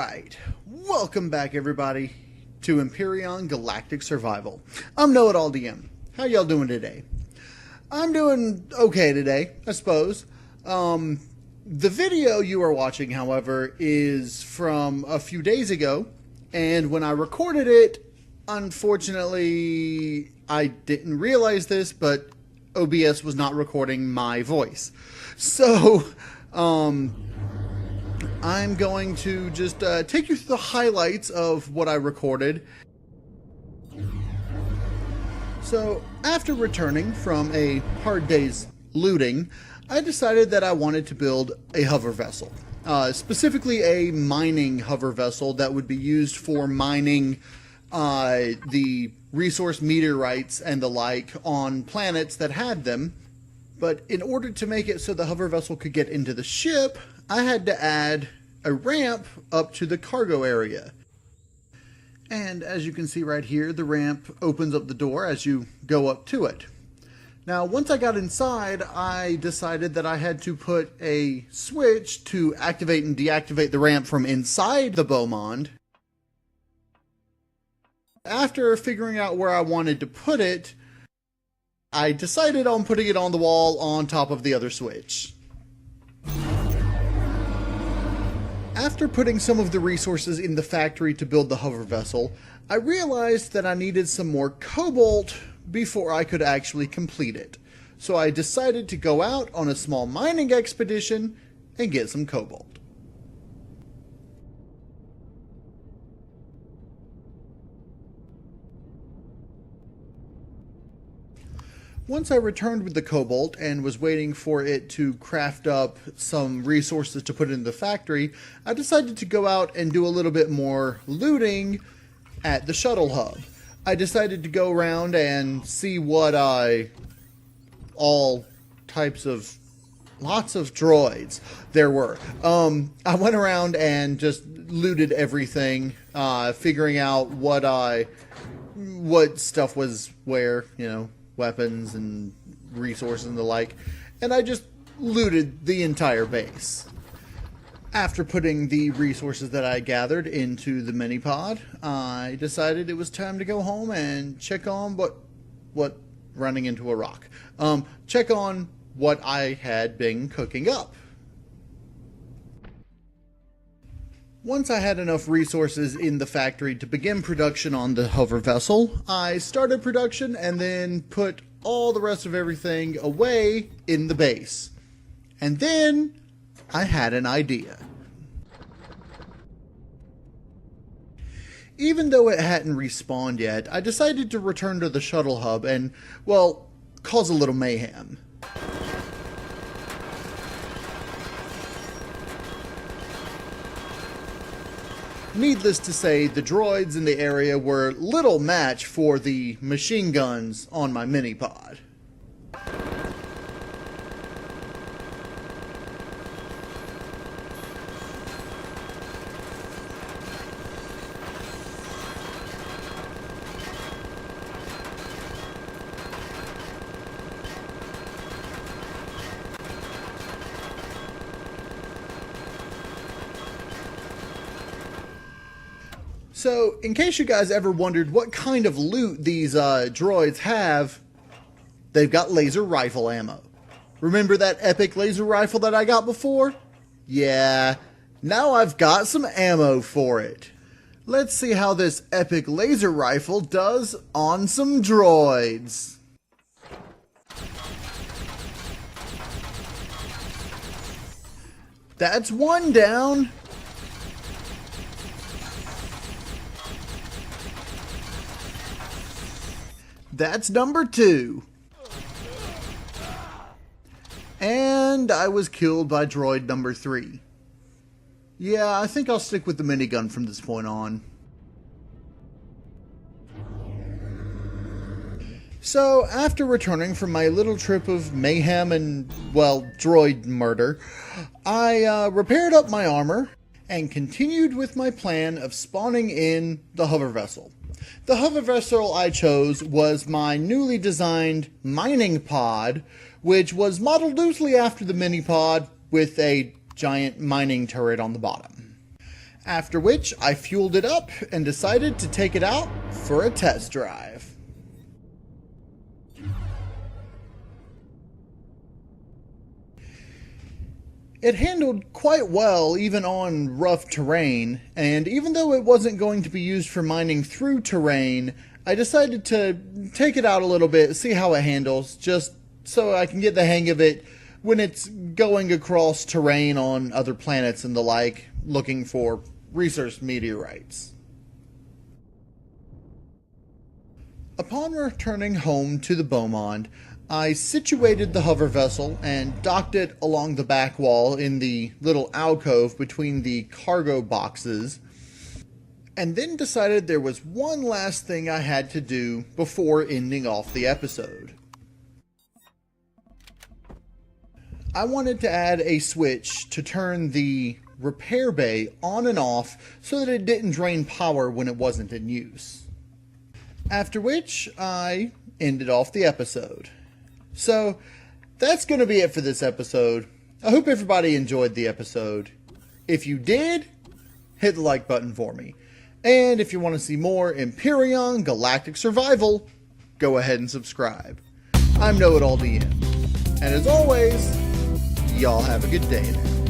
Alright, welcome back everybody to Empyrion Galactic Survival. I'm KnowItAllDM. How y'all doing today? I'm doing okay today, I suppose. The video you are watching, however, is from a few days ago, and when I recorded it, unfortunately, I didn't realize this, but OBS was not recording my voice. So, I'm going to just take you through the highlights of what I recorded. So, after returning from a hard day's looting, I decided that I wanted to build a hover vessel. Specifically a mining hover vessel that would be used for mining the resource meteorites and the like on planets that had them. But in order to make it so the hover vessel could get into the ship, I had to add a ramp up to the cargo area. And as you can see right here, the ramp opens up the door as you go up to it. Now, once I got inside, I decided that I had to put a switch to activate and deactivate the ramp from inside the Beaumont. After figuring out where I wanted to put it, I decided on putting it on the wall on top of the other switch. After putting some of the resources in the factory to build the hover vessel, I realized that I needed some more cobalt before I could actually complete it. So I decided to go out on a small mining expedition and get some cobalt. Once I returned with the cobalt and was waiting for it to craft up some resources to put in the factory, I decided to go out and do a little bit more looting at the shuttle hub. I decided to go around and see what all types of lots of droids there were. I went around and just looted everything, figuring out what stuff was where, you know, weapons and resources and the like, and I just looted the entire base. After putting the resources that I gathered into the mini pod, I decided it was time to go home and check on what running into a rock. Check on what I had been cooking up. Once I had enough resources in the factory to begin production on the hover vessel, I started production and then put all the rest of everything away in the base. And then I had an idea. Even though it hadn't respawned yet, I decided to return to the shuttle hub and, well, cause a little mayhem. Needless to say, the droids in the area were little match for the machine guns on my mini-pod. So, in case you guys ever wondered what kind of loot these droids have, they've got laser rifle ammo. Remember that epic laser rifle that I got before? Yeah, now I've got some ammo for it. Let's see how this epic laser rifle does on some droids. That's one down. That's number 2. And I was killed by droid number 3. Yeah, I think I'll stick with the minigun from this point on. So, after returning from my little trip of mayhem and, well, droid murder, I repaired up my armor and continued with my plan of spawning in the hover vessel. The hover vessel I chose was my newly designed mining pod, which was modeled loosely after the mini pod with a giant mining turret on the bottom. After which, I fueled it up and decided to take it out for a test drive. It handled quite well even on rough terrain, and even though it wasn't going to be used for mining through terrain, I decided to take it out a little bit, see how it handles, just so I can get the hang of it when it's going across terrain on other planets and the like, looking for research meteorites. Upon returning home to the Beaumont, I situated the hover vessel and docked it along the back wall in the little alcove between the cargo boxes, and then decided there was one last thing I had to do before ending off the episode. I wanted to add a switch to turn the repair bay on and off so that it didn't drain power when it wasn't in use. After which, I ended off the episode. So, that's going to be it for this episode. I hope everybody enjoyed the episode. If you did, hit the like button for me. And if you want to see more Empyrion Galactic Survival, go ahead and subscribe. I'm KnowItAllDM. And as always, y'all have a good day now.